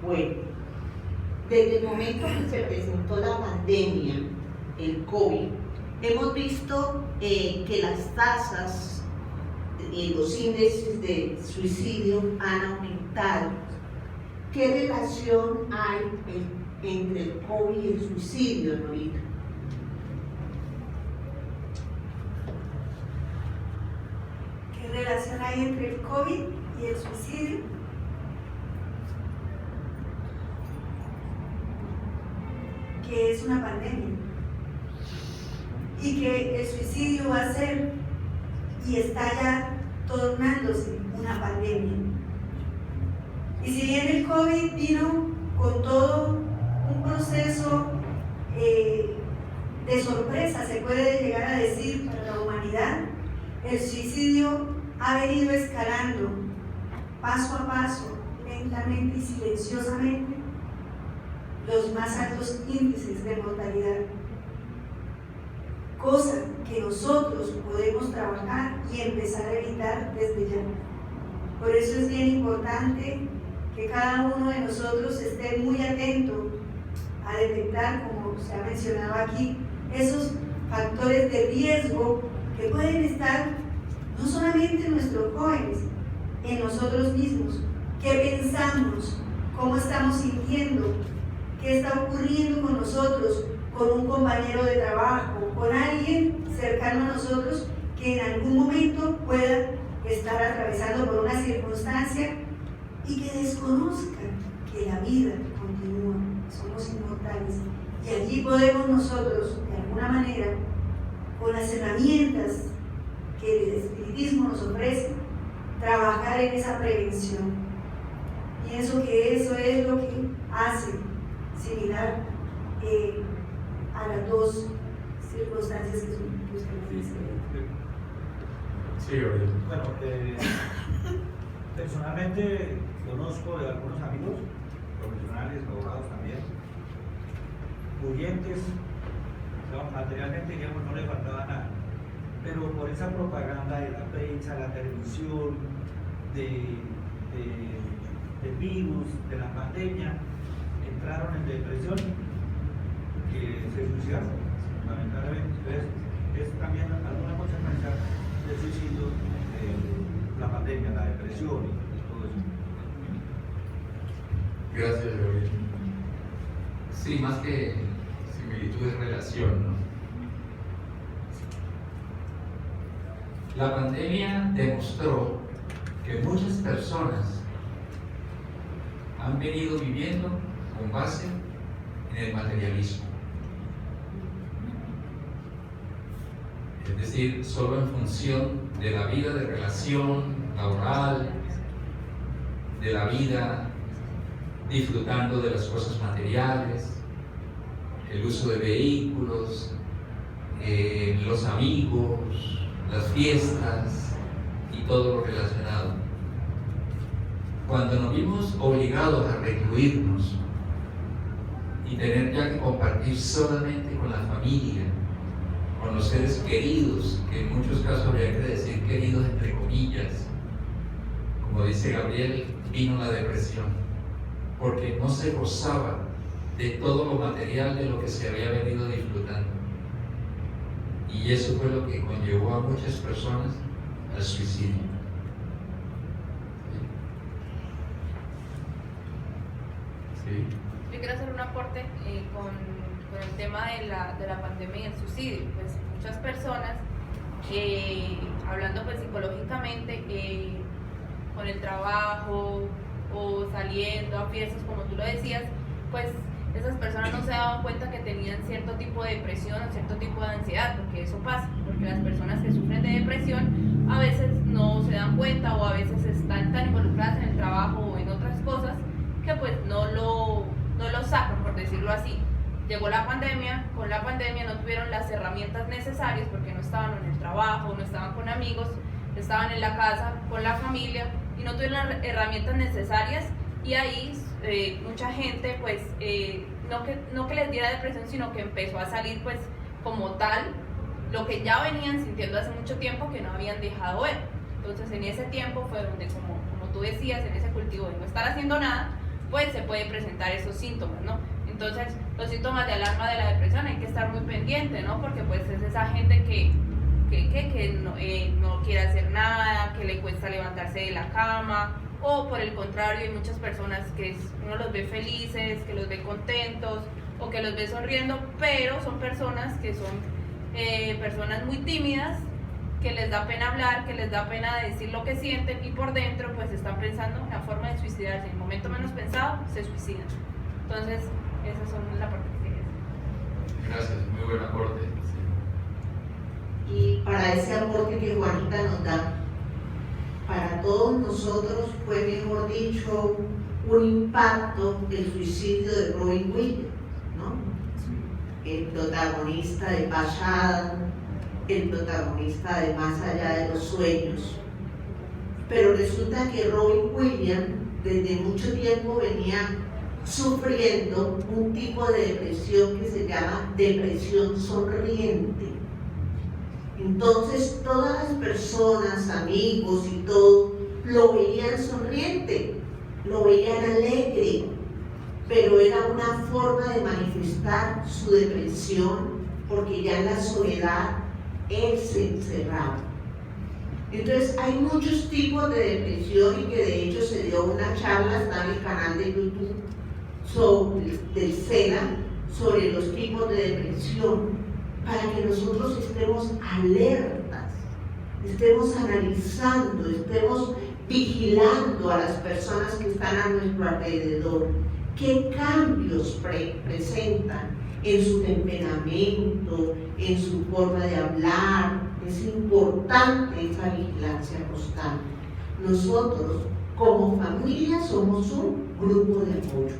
S1: Bueno, desde el momento que se presentó la pandemia, el COVID, hemos visto que las tasas y los índices de suicidio han aumentado. ¿Qué relación hay entre el COVID y el suicidio, Norita?
S2: ¿Qué relación hay entre el COVID y el suicidio? Que es una pandemia y que el suicidio va a ser y está ya tornándose una pandemia. Y si bien el COVID vino con todo un proceso de sorpresa, se puede llegar a decir, para la humanidad, el suicidio ha venido escalando paso a paso, lentamente y silenciosamente, los más altos índices de mortalidad, cosa que nosotros podemos trabajar y empezar a evitar desde ya. Por eso es bien importante que cada uno de nosotros esté muy atento a detectar, como se ha mencionado aquí, esos factores de riesgo que pueden estar no solamente en nuestros jóvenes, en nosotros mismos. ¿Qué pensamos? ¿Cómo estamos sintiendo? ¿Qué está ocurriendo con nosotros, con un compañero de trabajo, con alguien cercano a nosotros que en algún momento pueda estar atravesando por una circunstancia y que desconozca que la vida continúa, somos inmortales? Y allí podemos nosotros, de alguna manera, con las herramientas que el espiritismo nos ofrece, trabajar en esa prevención. Pienso que eso es lo que hace similar a las dos circunstancias que usted dice.
S3: Sí, Gabriel.
S6: Bueno, personalmente conozco de algunos amigos, profesionales, abogados también, pudientes, materialmente digamos no le faltaba nada, pero por esa propaganda de la prensa, la televisión, del virus, de la pandemia, entraron en depresión, que se suicidaron, lamentablemente. Entonces, es también alguna consecuencia del suicidio, la pandemia, la depresión y todo eso.
S3: Gracias, Gabriel. Sí, más que similitud es relación, ¿no? La pandemia demostró que muchas personas han venido viviendo con base en el materialismo. Es decir, solo en función de la vida de relación laboral, de la vida disfrutando de las cosas materiales, el uso de vehículos, los amigos, las fiestas y todo lo relacionado. Cuando nos vimos obligados a recluirnos y tener ya que compartir solamente con la familia, con los seres queridos, que en muchos casos habría que decir queridos entre comillas, como dice Gabriel, vino la depresión, porque no se gozaba de todo lo material de lo que se había venido disfrutando. Y eso fue lo que conllevó a muchas personas al suicidio. Sí.
S7: Yo quiero hacer un aporte con el tema de la pandemia y el suicidio. Pues muchas personas, hablando pues psicológicamente, con el trabajo o saliendo a fiestas, como tú lo decías, pues esas personas no se daban cuenta que tenían cierto tipo de depresión o cierto tipo de ansiedad, porque eso pasa, porque las personas que sufren de depresión a veces no se dan cuenta o a veces están tan involucradas en el trabajo o en otras cosas que pues no lo sacan, por decirlo así. Llegó la pandemia, con la pandemia no tuvieron las herramientas necesarias porque no estaban en el trabajo, no estaban con amigos, estaban en la casa con la familia y no tuvieron las herramientas necesarias, y ahí mucha gente pues no que les diera depresión, sino que empezó a salir pues como tal lo que ya venían sintiendo hace mucho tiempo que no habían dejado ver. Entonces en ese tiempo fue donde, como tú decías, en ese cultivo de no estar haciendo nada, pues se puede presentar esos síntomas, ¿no? Entonces los síntomas de alarma de la depresión hay que estar muy pendiente, ¿no? Porque pues es esa gente que no quiere hacer nada, que le cuesta levantarse de la cama, o por el contrario hay muchas personas que uno los ve felices, que los ve contentos o que los ve sonriendo, pero son personas que son personas muy tímidas, que les da pena hablar, que les da pena decir lo que sienten, y por dentro pues están pensando en la forma de suicidarse. En el momento menos pensado se suicidan. Entonces esas son la parte que quería decir.
S3: Gracias, muy buen aporte. Sí.
S1: Y para ese aporte que Juanita nos da, para todos nosotros fue, mejor dicho, un impacto el suicidio de Robin Williams, ¿no? El protagonista de Pasada, el protagonista de Más allá de los sueños. Pero resulta que Robin Williams desde mucho tiempo venía sufriendo un tipo de depresión que se llama depresión sonriente. Entonces todas las personas, amigos y todo, lo veían sonriente, lo veían alegre, pero era una forma de manifestar su depresión, porque ya en la soledad él se encerraba. Entonces hay muchos tipos de depresión, y que de hecho se dio una charla, está en el canal de YouTube del SENA, sobre los tipos de depresión, para que nosotros estemos alertas, estemos analizando, estemos vigilando a las personas que están a nuestro alrededor, qué cambios presentan en su temperamento, en su forma de hablar. Es importante esa vigilancia constante. Nosotros como familia somos un grupo de apoyo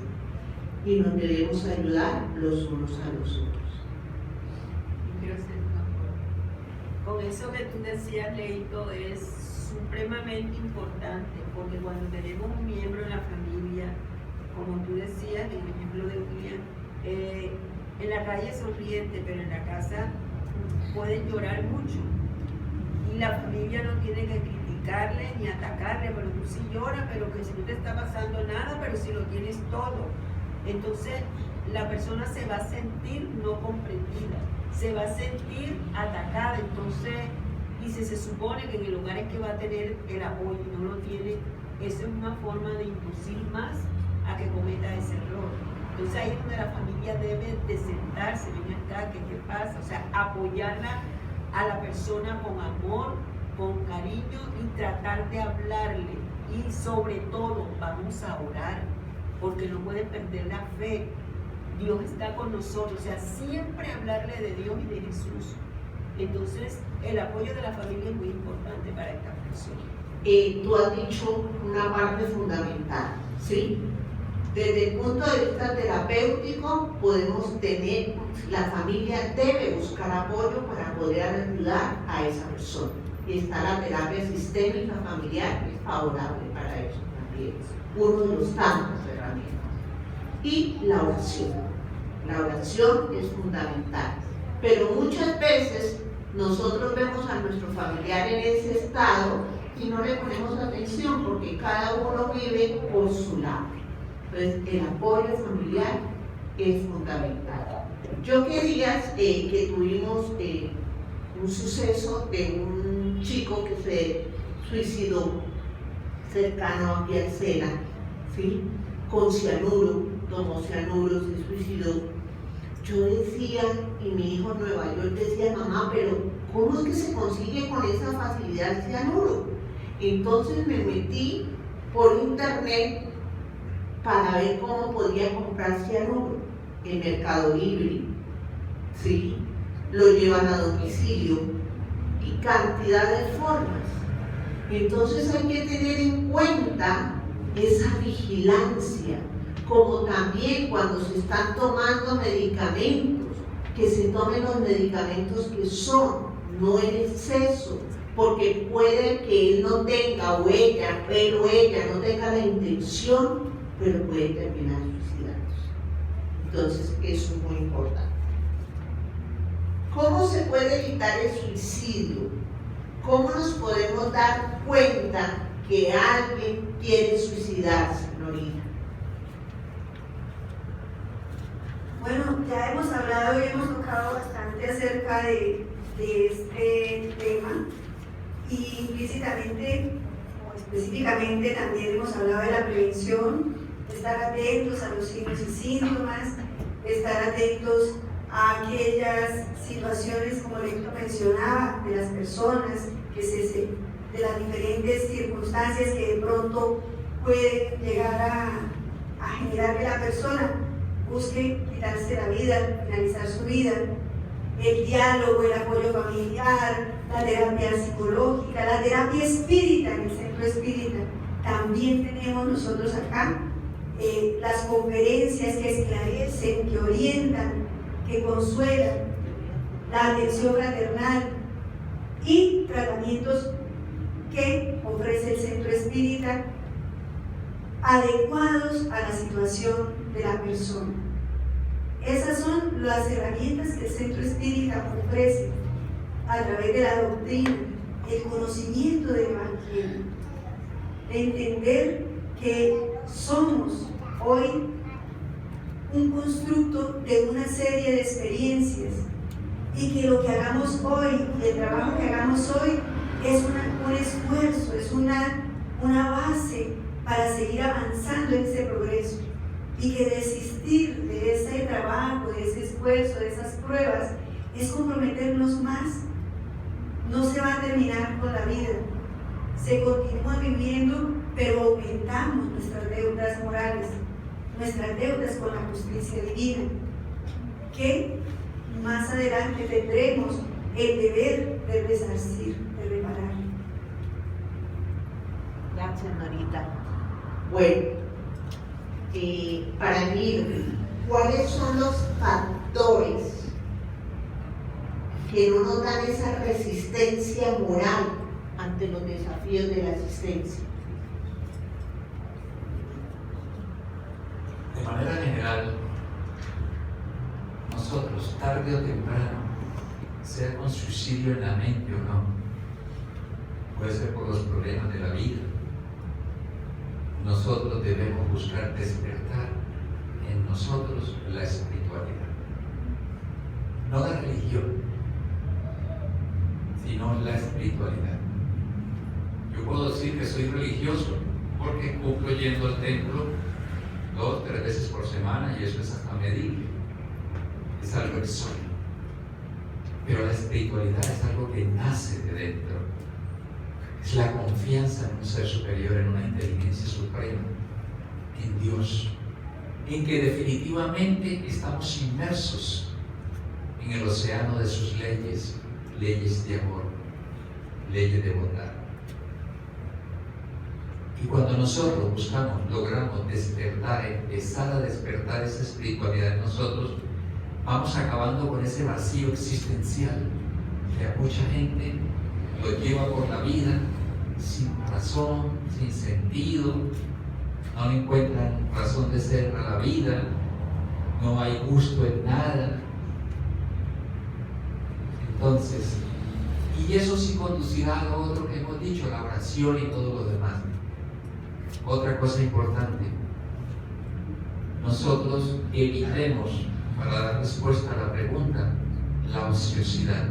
S1: y nos debemos ayudar los unos a los otros.
S8: Quiero hacer una cosa. Con eso que tú decías, Leito, es supremamente importante, porque cuando tenemos un miembro en la familia, como tú decías, el ejemplo de William, en la calle sonriente, pero en la casa pueden llorar mucho, y la familia no tiene que criticarle ni atacarle, pero tú sí lloras, pero que si no te está pasando nada, pero si lo tienes todo. Entonces la persona se va a sentir no comprendida, se va a sentir atacada. Entonces, y si se supone que en el lugar en que va a tener el apoyo y no lo tiene, eso es una forma de inducir más a que cometa ese error. Entonces ahí es donde la familia debe de sentarse, ven acá, ¿qué pasa? O sea, apoyarla a la persona con amor, con cariño, y tratar de hablarle. Y sobre todo, vamos a orar, porque no pueden perder la fe. Dios está con nosotros, o sea, siempre hablarle de Dios y de Jesús. Entonces, el apoyo de la familia es muy importante para esta persona.
S1: Tú has dicho una parte fundamental, ¿sí? Desde el punto de vista terapéutico podemos tener, la familia debe buscar apoyo para poder ayudar a esa persona. Y está la terapia sistémica familiar, que es favorable para eso también, uno de los tantos herramientas. Y la oración es fundamental, pero muchas veces nosotros vemos a nuestro familiar en ese estado y no le ponemos atención porque cada uno vive por su lado. Entonces el apoyo familiar es fundamental. Yo quería que tuvimos un suceso de un chico que se suicidó cercano aquí al Sena, ¿sí? Con cianuro, tomó cianuro, se suicidó. Yo decía, y mi hijo en Nueva York decía, mamá, pero ¿cómo es que se consigue con esa facilidad el cianuro? Entonces me metí por internet para ver cómo podía comprar cianuro en Mercado Libre, ¿sí? Lo llevan a domicilio y cantidad de formas. Entonces hay que tener en cuenta esa vigilancia, como también cuando se están tomando medicamentos, que se tomen los medicamentos que son, no en exceso, porque puede que él no tenga, o ella, él o ella no tenga la intención, pero puede terminar suicidándose. Entonces eso es muy importante. ¿Cómo se puede evitar el suicidio? ¿Cómo nos podemos dar cuenta que alguien quiere suicidarse, Norita?
S2: Bueno, ya hemos hablado y hemos tocado bastante acerca de este tema, y implícitamente o específicamente también hemos hablado de la prevención, estar atentos a los signos y síntomas, estar atentos a aquellas situaciones, como Lecto mencionaba, de las personas, de las diferentes circunstancias que de pronto pueden llegar a generar que la persona busque quitarse la vida, finalizar su vida. El diálogo, el apoyo familiar, la terapia psicológica, la terapia espírita en el centro espírita. También tenemos nosotros acá las conferencias que esclarecen, que orientan, que consuelan, la atención fraternal y tratamientos que ofrece el centro espírita adecuados a la situación de la persona. Esas son las herramientas que el centro espírita ofrece a través de la doctrina, el conocimiento del Evangelio, de entender que somos hoy un constructo de una serie de experiencias y que lo que hagamos hoy, el trabajo que hagamos hoy, es un esfuerzo, es una base para seguir avanzando en ese progreso, y que desistir de ese trabajo, de ese esfuerzo, de esas pruebas, es comprometernos más. No se va a terminar con la vida, se continúa viviendo, pero aumentamos nuestras deudas morales, nuestras deudas con la justicia divina, que más adelante tendremos el deber de resarcir, de reparar.
S1: Gracias, Norita. Bueno, para mí, ¿cuáles son los factores que no nos dan esa resistencia moral ante los desafíos de la existencia?
S3: De manera general, nosotros, tarde o temprano, sea con suicidio en la mente o no, puede ser por los problemas de la vida, nosotros debemos buscar despertar en nosotros la espiritualidad. No la religión, sino la espiritualidad. Yo puedo decir que soy religioso porque cumplo yendo al templo 2 o 3 veces por semana, y eso es hasta medible, es algo exótico. Pero la espiritualidad es algo que nace de dentro, es la confianza en un ser superior, en una inteligencia suprema, en Dios, en que definitivamente estamos inmersos en el océano de sus leyes, leyes de amor, leyes de bondad. Y cuando nosotros logramos despertar, empezar a despertar esa espiritualidad en nosotros, vamos acabando con ese vacío existencial que a mucha gente lo lleva por la vida sin razón, sin sentido, no le encuentran razón de ser a la vida, no hay gusto en nada. Entonces, y eso sí conducirá a lo otro que hemos dicho, la oración y todo lo demás. Otra cosa importante, nosotros evitemos, para dar respuesta a la pregunta, la ociosidad.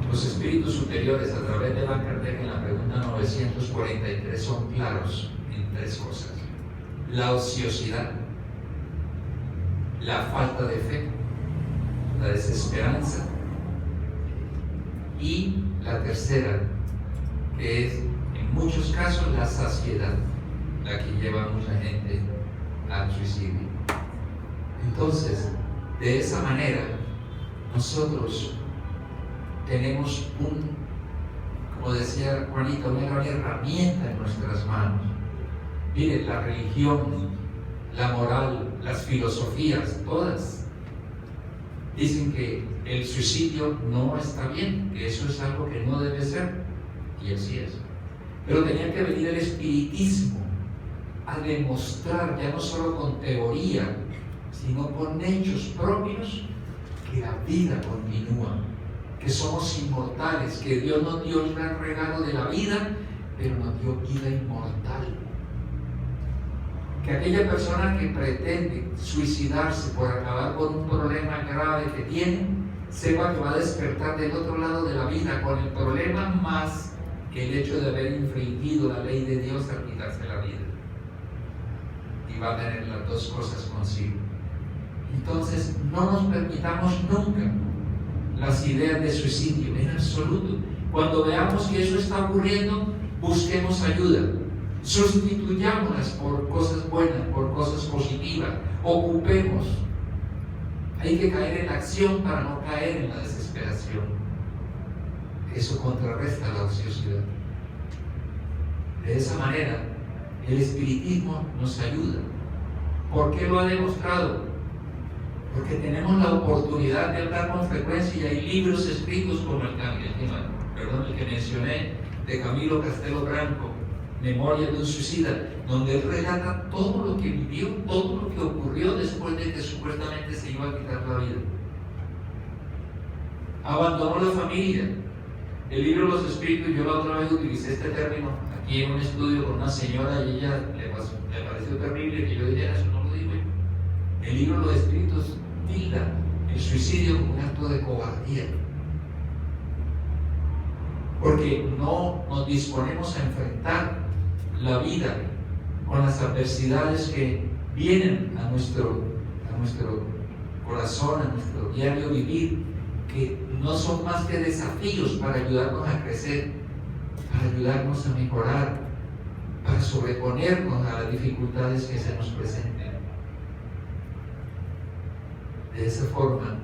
S3: Los espíritus superiores, a través de Allan Kardec, en la pregunta 943, son claros en tres cosas: la ociosidad, la falta de fe, la desesperanza, y la tercera, que es en muchos casos la saciedad, la que lleva a mucha gente al suicidio. Entonces, de esa manera, nosotros tenemos como decía Juanita, una gran herramienta en nuestras manos. Miren, la religión, la moral, las filosofías, todas dicen que el suicidio no está bien, que eso es algo que no debe ser, y así es. Pero tenía que venir el espiritismo a demostrar, ya no solo con teoría, sino con hechos propios, que la vida continúa, que somos inmortales, que Dios nos dio el gran regalo de la vida, pero nos dio vida inmortal. Que aquella persona que pretende suicidarse por acabar con un problema grave que tiene, sepa que va a despertar del otro lado de la vida con el problema más que el hecho de haber infringido la ley de Dios al quitarse la vida. Y va a tener las dos cosas consigo. Entonces, no nos permitamos nunca las ideas de suicidio, en absoluto. Cuando veamos que eso está ocurriendo, busquemos ayuda. Sustituyámoslas por cosas buenas, por cosas positivas. Ocupemos. Hay que caer en la acción para no caer en la desesperación. Eso contrarresta la ociosidad. De esa manera, el espiritismo nos ayuda. ¿Por qué lo ha demostrado? Porque tenemos la oportunidad de hablar con frecuencia y hay libros escritos como el que mencioné, de Camilo Castelo Branco, Memoria de un suicida, donde él relata todo lo que vivió, todo lo que ocurrió después de que supuestamente se iba a quitar la vida. Abandonó la familia. El libro de los espíritus, yo la otra vez utilicé este término aquí en un estudio con una señora y ella le pareció terrible que yo dijera eso, no lo digo yo. El libro de los espíritus tilda el suicidio como un acto de cobardía, porque no nos disponemos a enfrentar la vida con las adversidades que vienen a nuestro corazón, a nuestro diario vivir, que no son más que desafíos para ayudarnos a crecer, para ayudarnos a mejorar, para sobreponernos a las dificultades que se nos presenten. De esa forma,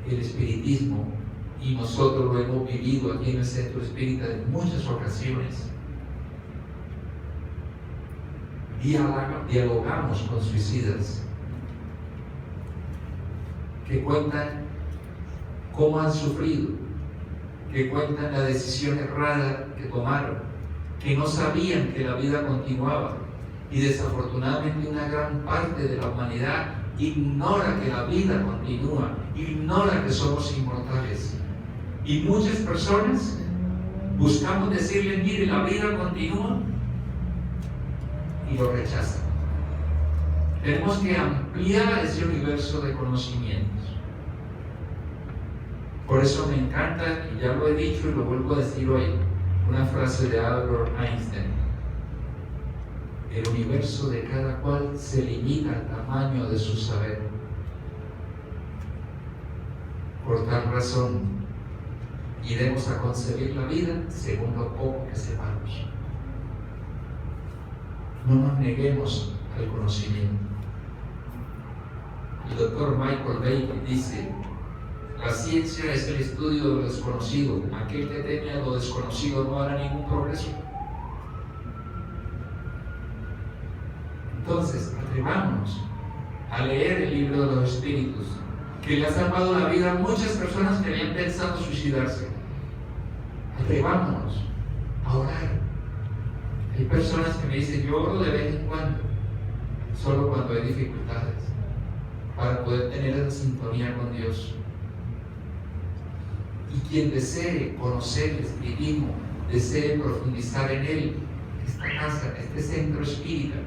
S3: el espiritismo, y nosotros lo hemos vivido aquí en el Centro Espírita en muchas ocasiones, dialogamos con suicidas que cuentan cómo han sufrido, que cuentan la decisión errada que tomaron, que no sabían que la vida continuaba, y desafortunadamente una gran parte de la humanidad ignora que la vida continúa, ignora que somos inmortales. Y muchas personas buscamos decirles, mire, la vida continúa, y lo rechazan. Tenemos que ampliar ese universo de conocimientos. Por eso me encanta, y ya lo he dicho y lo vuelvo a decir hoy, una frase de Albert Einstein: el universo de cada cual se limita al tamaño de su saber. Por tal razón, iremos a concebir la vida según lo poco que sepamos. No nos neguemos al conocimiento. El doctor Michael Bailey dice: La ciencia es el estudio de lo desconocido. Aquel que teme a lo desconocido no hará ningún progreso. Entonces, atrevámonos a leer el libro de los espíritus, que le ha salvado la vida a muchas personas que habían pensado suicidarse. Atrevámonos a orar. Hay personas que me dicen, yo oro de vez en cuando, solo cuando hay dificultades, para poder tener esa sintonía con Dios. Y quien desee conocer el espiritismo, desee profundizar en él, esta casa, este centro espírita,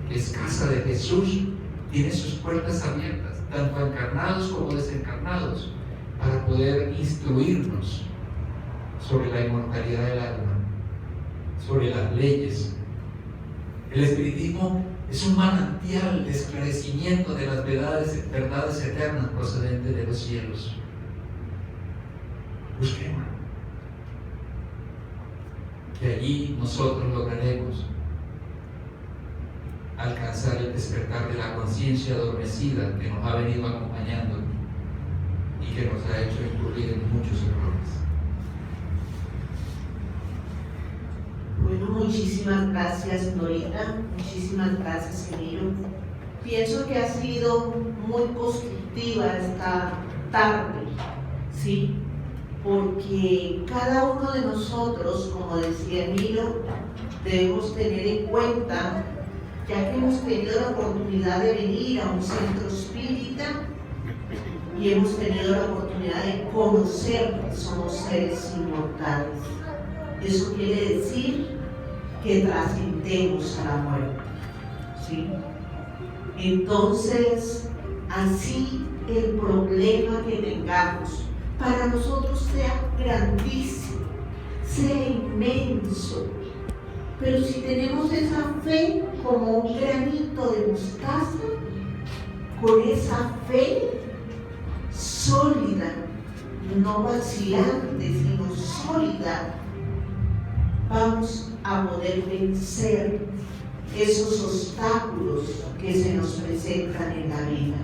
S3: que es casa de Jesús, tiene sus puertas abiertas, tanto encarnados como desencarnados, para poder instruirnos sobre la inmortalidad del alma, sobre las leyes. El espiritismo es un manantial de esclarecimiento de las verdades eternas procedentes de los cielos. Busquemos que allí nosotros lograremos alcanzar el despertar de la conciencia adormecida que nos ha venido acompañando y que nos ha hecho incurrir en muchos errores.
S1: Bueno, muchísimas gracias, Norita. Muchísimas gracias, Emilio. Pienso que ha sido muy constructiva esta tarde, ¿sí? Porque cada uno de nosotros, como decía Emilio, debemos tener en cuenta, ya que hemos tenido la oportunidad de venir a un centro espírita y hemos tenido la oportunidad de conocer que somos seres inmortales. Eso quiere decir que trascendemos a la muerte, ¿sí? Entonces, así el problema que tengamos para nosotros sea grandísimo, sea inmenso, pero si tenemos esa fe como un granito de mostaza, con esa fe sólida, no vacilante, sino sólida, vamos a poder vencer esos obstáculos que se nos presentan en la vida.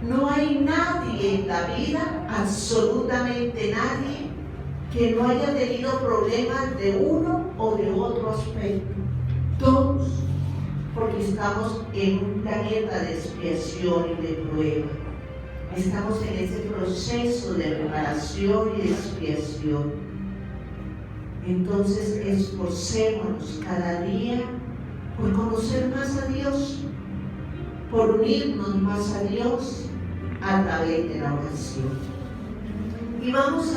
S1: No hay nadie en la vida, absolutamente nadie, que no haya tenido problemas de uno o de otro aspecto. Todos, porque estamos en un planeta de expiación y de prueba. Estamos en ese proceso de reparación y de expiación. Entonces, esforcémonos cada día por conocer más a Dios, por unirnos más a Dios a través de la oración. Y vamos a